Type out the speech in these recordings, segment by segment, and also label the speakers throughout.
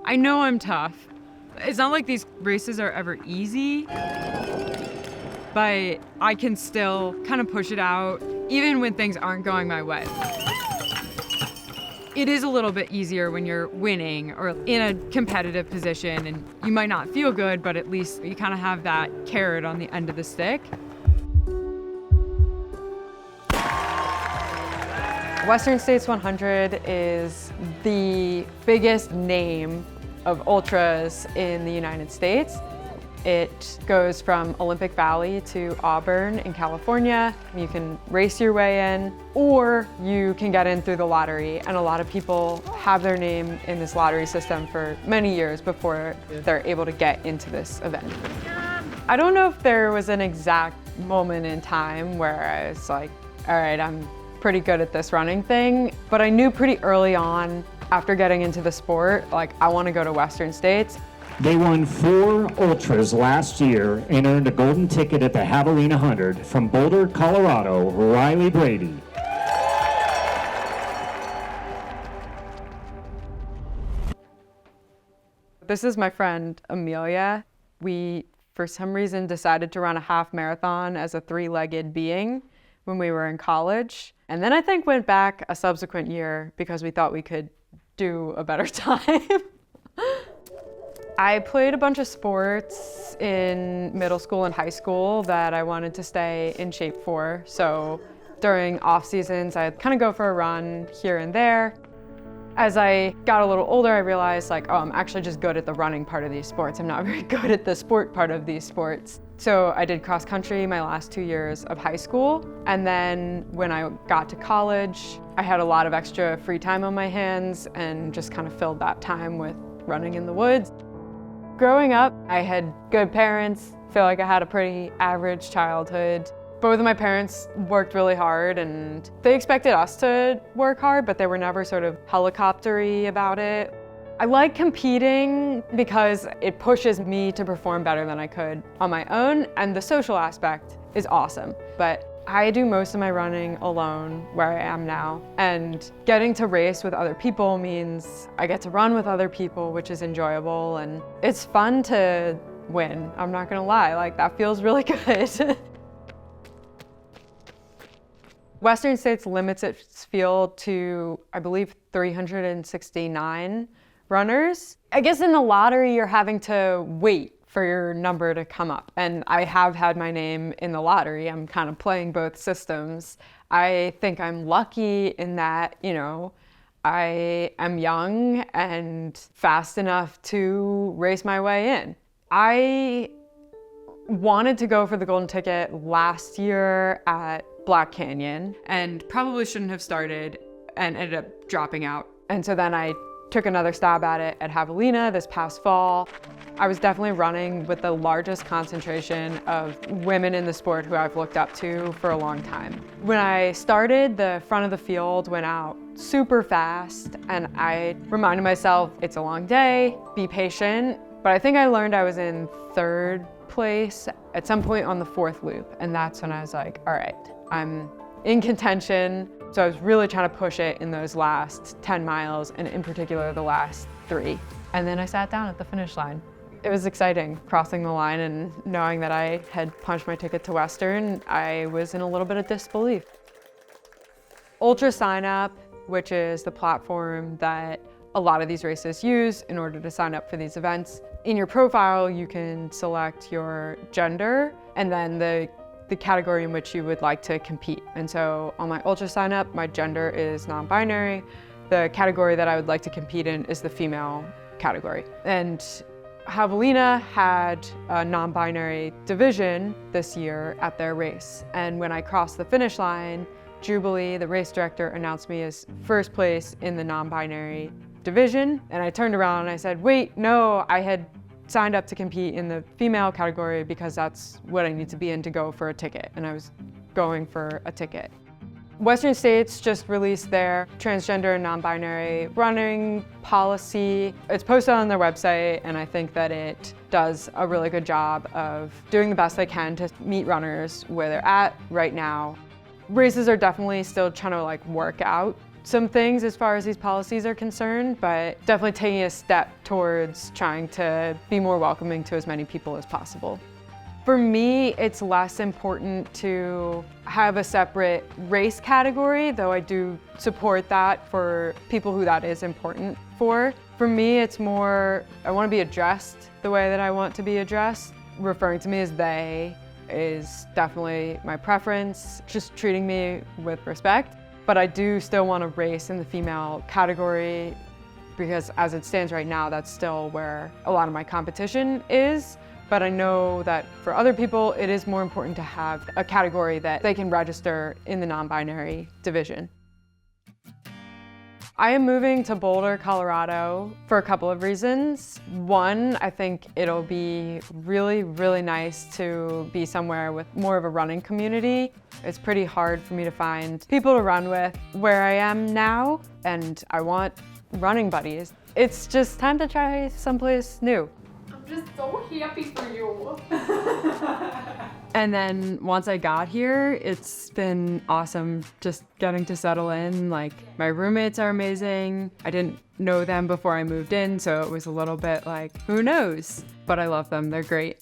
Speaker 1: I know I'm tough. It's not like these races are ever easy, but I can still kind of push it out, even when things aren't going my way. It is a little bit easier when you're winning or in a competitive position, and you might not feel good, but at least you kind of have that carrot on the end of the stick. Western States 100 is the biggest name of ultras in the United States. It goes from Olympic Valley to Auburn in California. You can race your way in, or you can get in through the lottery. And a lot of people have their name in this lottery system for many years before they're able to get into this event. I don't know if there was an exact moment in time where I was like, all right, I'm pretty good at this running thing, but I knew pretty early on after getting into the sport, like, I want to go to Western States.
Speaker 2: They won 4 ultras last year and earned a golden ticket at the Javelina Jundred from Boulder, Colorado, Riley Brady.
Speaker 1: This is my friend Amelia. We, for some reason, decided to run a half marathon as a 3-legged being when we were in college. And then I think went back a subsequent year because we thought we could do a better time. I played a bunch of sports in middle school and high school that I wanted to stay in shape for. So during off seasons, I'd kind of go for a run here and there. As I got a little older, I realized like, oh, I'm actually just good at the running part of these sports. I'm not very good at the sport part of these sports. So I did cross country my last 2 years of high school. And then when I got to college, I had a lot of extra free time on my hands and just kind of filled that time with running in the woods. Growing up, I had good parents. I feel like I had a pretty average childhood. Both of my parents worked really hard and they expected us to work hard, but they were never sort of helicopter-y about it. I like competing because it pushes me to perform better than I could on my own, and the social aspect is awesome. But I do most of my running alone where I am now, and getting to race with other people means I get to run with other people, which is enjoyable, and it's fun to win. I'm not gonna lie, like that feels really good. Western States limits its field to, I believe, 369 runners. I guess in the lottery, you're having to wait for your number to come up. And I have had my name in the lottery. I'm kind of playing both systems. I think I'm lucky in that, you know, I am young and fast enough to race my way in. I wanted to go for the golden ticket last year at Black Canyon and probably shouldn't have started and ended up dropping out. And so then I took another stab at it at Javelina this past fall. I was definitely running with the largest concentration of women in the sport who I've looked up to for a long time. When I started, the front of the field went out super fast, and I reminded myself, it's a long day, be patient. But I think I learned I was in 3rd place at some point on the 4th loop, and that's when I was like, all right, I'm in contention. So I was really trying to push it in those last 10 miles, and in particular the last 3. And then I sat down at the finish line. It was exciting crossing the line and knowing that I had punched my ticket to Western. I was in a little bit of disbelief. Ultrasignup, which is the platform that a lot of these races use in order to sign up for these events. In your profile, you can select your gender and then the category in which you would like to compete. And so on my Ultrasignup, my gender is non-binary. The category that I would like to compete in is the female category. And Javelina had a non-binary division this year at their race. And when I crossed the finish line, Jubilee, the race director, announced me as 1st place in the non-binary division. And I turned around and I said, wait, no, I had signed up to compete in the female category because that's what I need to be in to go for a ticket. And I was going for a ticket. Western States just released their transgender and non-binary running policy. It's posted on their website, and I think that it does a really good job of doing the best they can to meet runners where they're at right now. Races are definitely still trying to work out some things as far as these policies are concerned, but definitely taking a step towards trying to be more welcoming to as many people as possible. For me, it's less important to have a separate race category, though I do support that for people who that is important for. For me, it's more, I want to be addressed the way that I want to be addressed. Referring to me as they is definitely my preference, just treating me with respect. But I do still want a race in the female category because as it stands right now, that's still where a lot of my competition is. But I know that for other people, it is more important to have a category that they can register in the non-binary division. I am moving to Boulder, Colorado for a couple of reasons. One, I think it'll be really, really nice to be somewhere with more of a running community. It's pretty hard for me to find people to run with where I am now, and I want running buddies. It's just time to try someplace new.
Speaker 3: I'm just so happy for you.
Speaker 1: And then once I got here, it's been awesome just getting to settle in. Like, my roommates are amazing. I didn't know them before I moved in, so it was a little bit like, who knows? But I love them, they're great.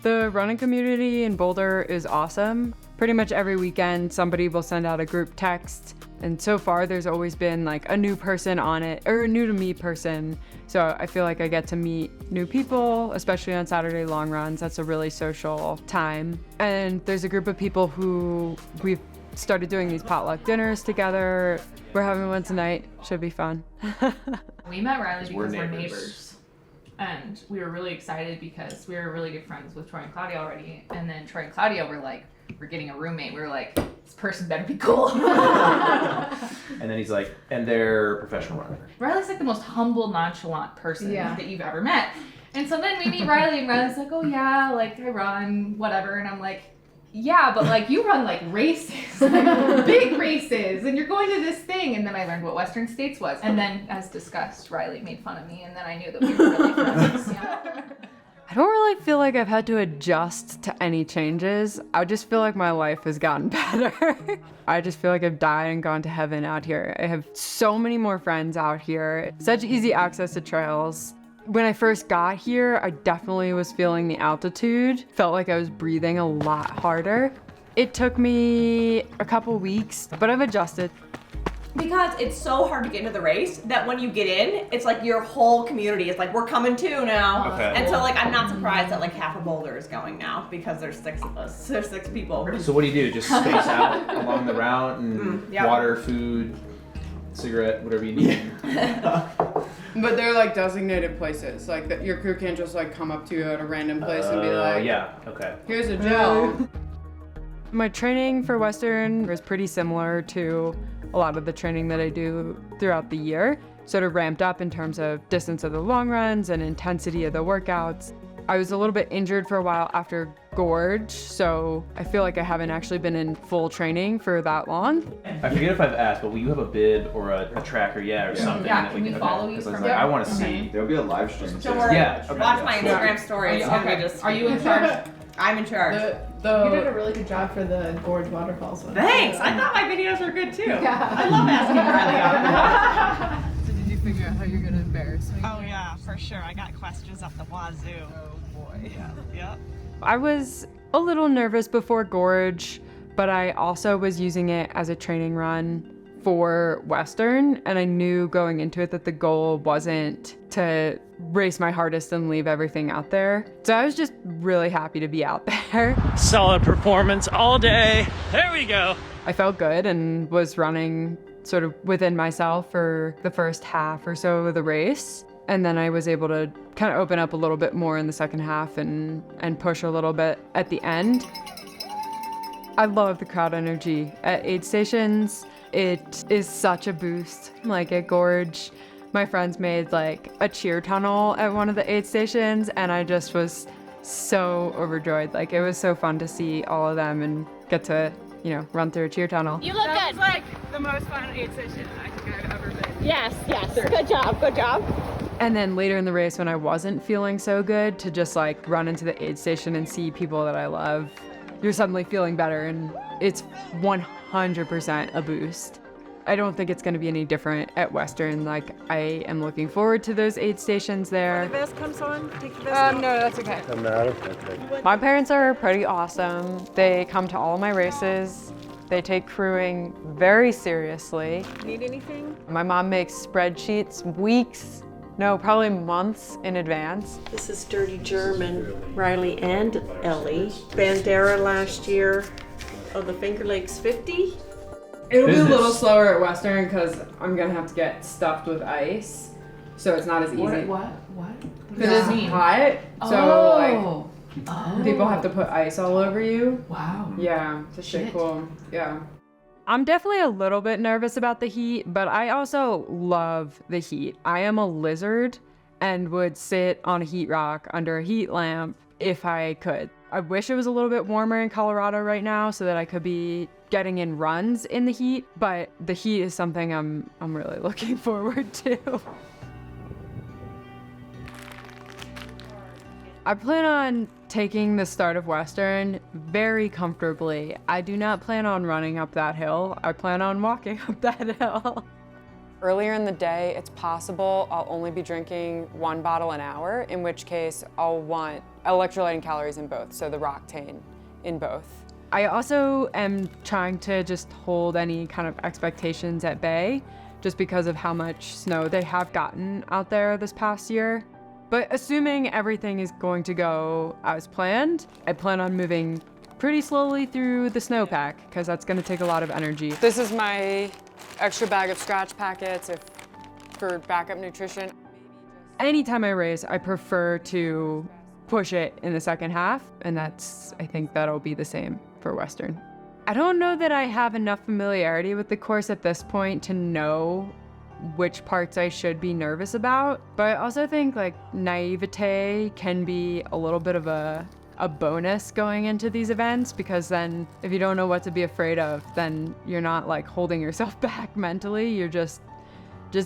Speaker 1: The running community in Boulder is awesome. Pretty much every weekend, somebody will send out a group text. And so far, there's always been like a new person on it, or a new to me person. So I feel like I get to meet new people, especially on Saturday long runs. That's a really social time. And there's a group of people who we've started doing these potluck dinners together. We're having one tonight, should be fun.
Speaker 3: We met Riley because we're neighbors. And we were really excited because we were really good friends with Troy and Claudia already. And then Troy and Claudia were like, we're getting a roommate. We were like, this person better be cool.
Speaker 4: And then he's like, and they're professional runners.
Speaker 3: Riley's like the most humble, nonchalant person that you've ever met. And so then we meet Riley, and Riley's like, oh yeah, like I run, whatever. And I'm like, yeah, but like you run like races, like big races, and you're going to this thing. And then I learned what Western States was. And then, as discussed, Riley made fun of me, and then I knew that we were really friends. Yeah.
Speaker 1: I don't really feel like I've had to adjust to any changes. I just feel like my life has gotten better. I just feel like I've died and gone to heaven out here. I have so many more friends out here. Such easy access to trails. When I first got here, I definitely was feeling the altitude. Felt like I was breathing a lot harder. It took me a couple weeks, but I've adjusted.
Speaker 5: Because it's so hard to get into the race that when you get in, it's like your whole community is like, we're coming too now.
Speaker 4: Okay.
Speaker 5: And so like, I'm not surprised that like half of Boulder is going now because there's 6 of us. There's 6 people.
Speaker 4: So what do? Just space out along the route and
Speaker 5: Yep.
Speaker 4: water, food, cigarette, whatever you need.
Speaker 6: But they're like designated places. Like that your crew can't just like come up to you at a random place and be like,
Speaker 4: yeah, okay.
Speaker 6: here's a gel.
Speaker 1: My training for Western is pretty similar to a lot of the training that I do throughout the year. Sort of ramped up in terms of distance of the long runs and intensity of the workouts. I was a little bit injured for a while after Gorge, so I feel like I haven't actually been in full training for that long.
Speaker 4: I forget if I've asked, but will you have a bid or a tracker, or something?
Speaker 3: Yeah,
Speaker 4: that
Speaker 3: can we follow you
Speaker 4: 'Cause I was
Speaker 3: from-
Speaker 4: like, I want to see.
Speaker 7: There'll be a live stream.
Speaker 5: Don't worry.
Speaker 4: Yeah, okay.
Speaker 5: Watch my Instagram story. It's gonna be just.
Speaker 3: Are you in charge?
Speaker 5: I'm in charge.
Speaker 6: The
Speaker 8: You did a really good job for the Gorge Waterfalls one.
Speaker 5: Thanks. I thought my videos were good too.
Speaker 8: Yeah.
Speaker 5: I love asking Riley out.
Speaker 1: So did you figure out how you're gonna embarrass me?
Speaker 9: Oh yeah, for sure. I got questions up the wazoo. Oh boy. Yeah. Yep.
Speaker 1: I was a little nervous before Gorge, but I also was using it as a training run for Western, and I knew going into it that the goal wasn't to race my hardest and leave everything out there. So I was just really happy to be out there.
Speaker 10: Solid performance all day. There we go.
Speaker 1: I felt good and was running sort of within myself for the first half or so of the race. And then I was able to kind of open up a little bit more in the second half and push a little bit at the end. I love the crowd energy at aid stations. It is such a boost. Like at Gorge, my friends made like a cheer tunnel at one of the aid stations, and I just was so overjoyed. Like it was so fun to see all of them and get to, run through a cheer tunnel.
Speaker 9: You look good.
Speaker 8: like the most fun aid session I think I've ever been.
Speaker 9: Yes. Good job. Good job.
Speaker 1: And then later in the race when I wasn't feeling so good, to just like run into the aid station and see people that I love, you're suddenly feeling better, and it's 100% a boost. I don't think it's going to be any different at Western. Like, I am looking forward to those aid stations there.
Speaker 9: The vest comes on. Take the vest off.
Speaker 1: No, that's okay.
Speaker 7: Doesn't matter? Okay.
Speaker 1: My parents are pretty awesome. They come to all my races. They take crewing very seriously.
Speaker 9: Need anything?
Speaker 1: My mom makes spreadsheets weeks, no, probably months in advance.
Speaker 11: This is Dirty German, Riley and Ellie. Bandera last year of the Finger Lakes 50.
Speaker 6: It'll be a little slower at Western because I'm gonna have to get stuffed with ice, so it's not as easy.
Speaker 3: What?
Speaker 6: Because it's hot, so people have to put ice all over you.
Speaker 3: Wow.
Speaker 6: Yeah, it's shit cool. Yeah.
Speaker 1: I'm definitely a little bit nervous about the heat, but I also love the heat. I am a lizard and would sit on a heat rock under a heat lamp if I could. I wish it was a little bit warmer in Colorado right now so that I could be getting in runs in the heat, but the heat is something I'm really looking forward to. I plan on taking the start of Western very comfortably. I do not plan on running up that hill. I plan on walking up that hill. Earlier in the day, it's possible I'll only be drinking 1 bottle an hour, in which case I'll want electrolyte and calories in both, so the Roctane in both. I also am trying to just hold any kind of expectations at bay, just because of how much snow they have gotten out there this past year. But assuming everything is going to go as planned, I plan on moving pretty slowly through the snowpack, because that's going to take a lot of energy. This is my extra bag of scratch packets for backup nutrition. Anytime I race, I prefer to push it in the second half, and I think that'll be the same for Western. I don't know that I have enough familiarity with the course at this point to know which parts I should be nervous about, but I also think like naivete can be a little bit of a bonus going into these events, because then if you don't know what to be afraid of, then you're not like holding yourself back mentally, you're just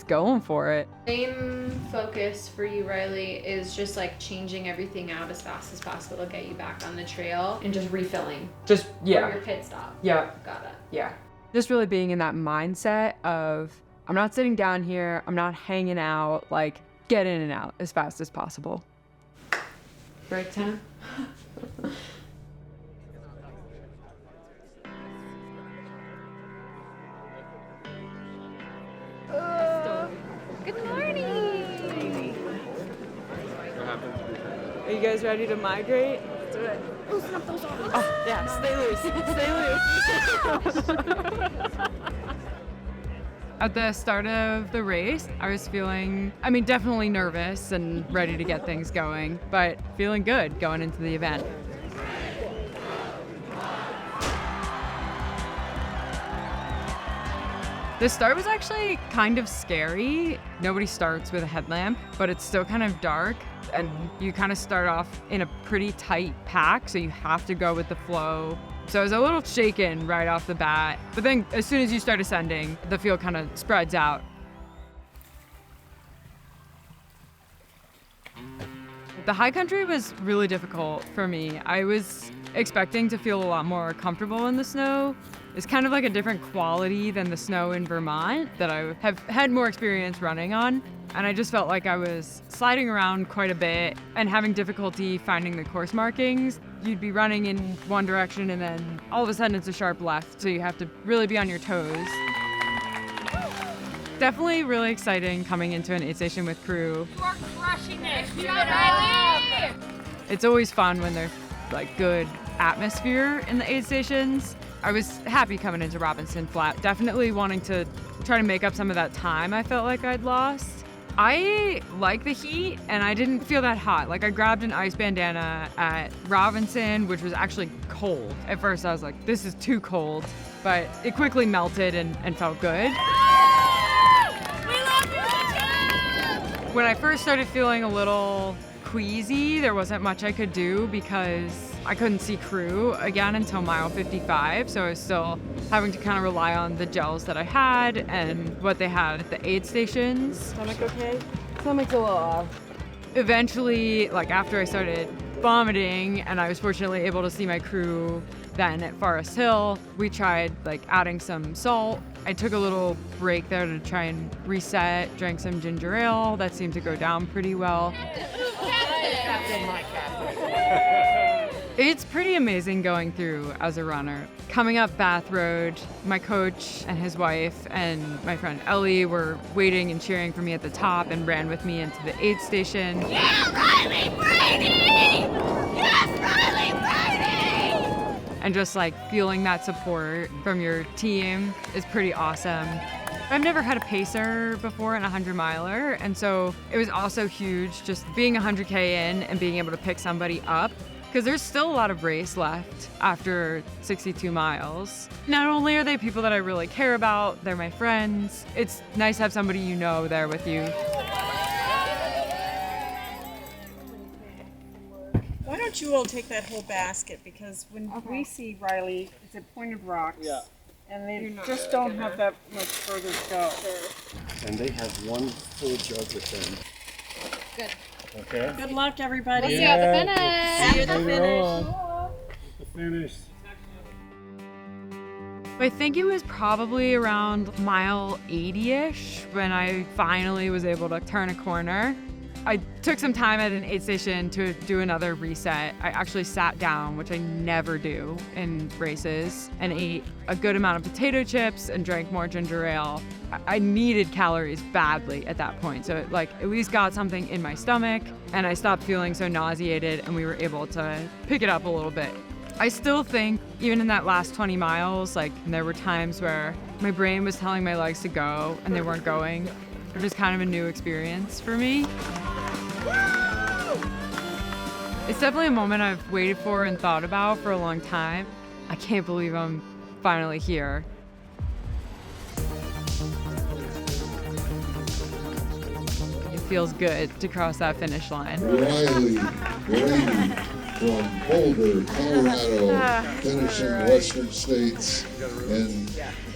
Speaker 1: going for it.
Speaker 12: Main focus for you, Riley, is just like changing everything out as fast as possible to get you back on the trail and just refilling.
Speaker 1: For
Speaker 12: your pit stop.
Speaker 1: Yeah.
Speaker 12: Got it.
Speaker 1: Yeah. Just really being in that mindset of, I'm not sitting down here, I'm not hanging out, like, get in and out as fast as possible. Break time?
Speaker 12: Good morning!
Speaker 7: What happened?
Speaker 1: Are you guys ready to migrate?
Speaker 12: Let's do it. Loosen up those arms.
Speaker 1: Oh, yeah, stay loose. At the start of the race, I was feeling, definitely nervous and ready to get things going, but feeling good going into the event. The start was actually kind of scary. Nobody starts with a headlamp, but it's still kind of dark, and you kind of start off in a pretty tight pack, so you have to go with the flow. So I was a little shaken right off the bat, but then as soon as you start ascending, the field kind of spreads out. The high country was really difficult for me. I was expecting to feel a lot more comfortable in the snow. It's kind of like a different quality than the snow in Vermont that I have had more experience running on. And I just felt like I was sliding around quite a bit and having difficulty finding the course markings. You'd be running in one direction and then all of a sudden it's a sharp left, so you have to really be on your toes. Definitely really exciting coming into an aid station with crew.
Speaker 8: You are crushing it. You got Riley!
Speaker 1: It's always fun when there's like good atmosphere in the aid stations. I was happy coming into Robinson Flat, definitely wanting to try to make up some of that time I felt like I'd lost. I like the heat, and I didn't feel that hot. Like, I grabbed an ice bandana at Robinson, which was actually cold. At first, I was like, this is too cold, but it quickly melted and felt good.
Speaker 8: We love you!
Speaker 1: When I first started feeling a little queasy, there wasn't much I could do because I couldn't see crew again until mile 55, so I was still having to kind of rely on the gels that I had and what they had at the aid stations.
Speaker 11: Stomach okay?
Speaker 1: Stomach's a little off. Eventually, like after I started vomiting and I was fortunately able to see my crew Then at Forest Hill, we tried like adding some salt. I took a little break there to try and reset, drank some ginger ale. That seemed to go down pretty well. It's pretty amazing going through as a runner. Coming up Bath Road, my coach and his wife and my friend Ellie were waiting and cheering for me at the top and ran with me into the aid station.
Speaker 8: Yeah, Riley Brady! Yes, Riley Brady!
Speaker 1: And just like feeling that support from your team is pretty awesome. I've never had a pacer before in a 100-miler, and so it was also huge just being 100K in and being able to pick somebody up, because there's still a lot of race left after 62 miles. Not only are they people that I really care about, they're my friends. It's nice to have somebody you know there with you.
Speaker 9: Why don't you all take that whole basket? Because when we see Riley, it's at Pointed Rocks.
Speaker 7: Yeah.
Speaker 9: And they just don't have that much further to go.
Speaker 7: And they have one full jug with them.
Speaker 12: Good.
Speaker 7: Okay.
Speaker 9: Good luck, everybody.
Speaker 12: We'll see you at the finish.
Speaker 9: See you at the finish.
Speaker 7: The finish.
Speaker 1: I think it was probably around mile 80-ish when I finally was able to turn a corner. I took some time at an aid station to do another reset. I actually sat down, which I never do in races, and ate a good amount of potato chips and drank more ginger ale. I needed calories badly at that point, so it like at least got something in my stomach, and I stopped feeling so nauseated, and we were able to pick it up a little bit. I still think, even in that last 20 miles, like there were times where my brain was telling my legs to go, and they weren't going. It was kind of a new experience for me. It's definitely a moment I've waited for and thought about for a long time. I can't believe I'm finally here. It feels good to cross that finish line.
Speaker 13: Riley Brady from Boulder, Colorado, finishing Western States in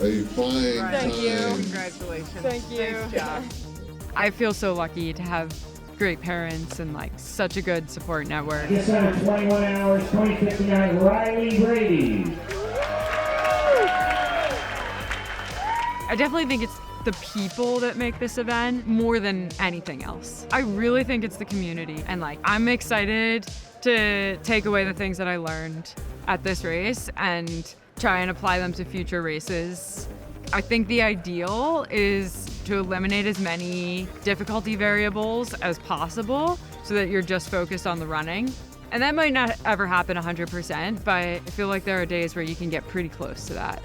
Speaker 13: a fine time.
Speaker 6: Thank you. Congratulations.
Speaker 1: Thank you.
Speaker 6: Nice job.
Speaker 1: I feel so lucky to have great parents and like such a good support network.
Speaker 2: Just under 21 hours, 2059, Riley Brady.
Speaker 1: I definitely think it's the people that make this event more than anything else. I really think it's the community, and like I'm excited to take away the things that I learned at this race and try and apply them to future races. I think the ideal is to eliminate as many difficulty variables as possible so that you're just focused on the running. And that might not ever happen 100%, but I feel like there are days where you can get pretty close to that.